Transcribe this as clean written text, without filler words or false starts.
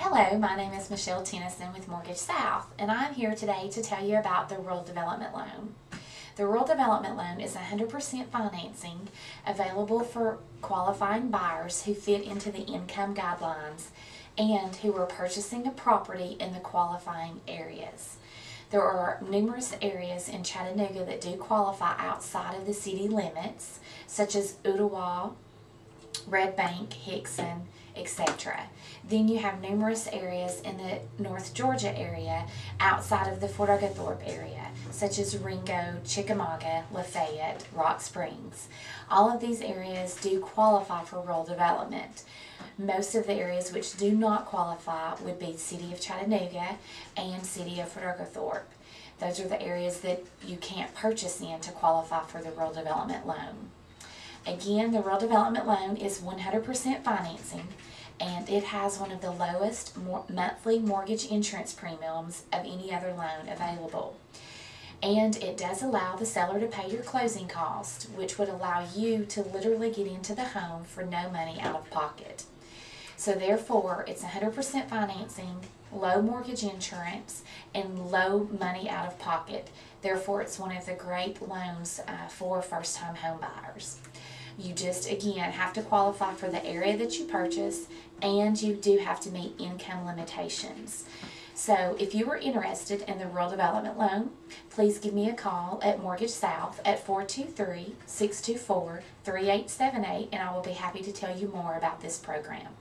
Hello, my name is Michelle Tennyson with Mortgage South, and I'm here today to tell you about the Rural Development Loan. The Rural Development Loan is 100% financing available for qualifying buyers who fit into the income guidelines and who are purchasing a property in the qualifying areas. There are numerous areas in Chattanooga that do qualify outside of the city limits, such as Ooltewah, Red Bank, Hickson, etc. Then you have numerous areas in the North Georgia area outside of the Fort Oglethorpe area, such as Ringo, Chickamauga, Lafayette, Rock Springs. All of these areas do qualify for rural development. Most of the areas which do not qualify would be City of Chattanooga and City of Fort Oglethorpe. Those are the areas that you can't purchase in to qualify for the rural development loan. Again, the Rural Development Loan is 100% financing, and it has one of the lowest monthly mortgage insurance premiums of any other loan available. And it does allow the seller to pay your closing costs, which would allow you to literally get into the home for no money out of pocket. So therefore, it's 100% financing, low mortgage insurance, and low money out of pocket. Therefore, it's one of the great loans for first-time home buyers. You just, again, have to qualify for the area that you purchase, and you do have to meet income limitations. So if you are interested in the Rural Development Loan, please give me a call at Mortgage South at 423-624-3878, and I will be happy to tell you more about this program.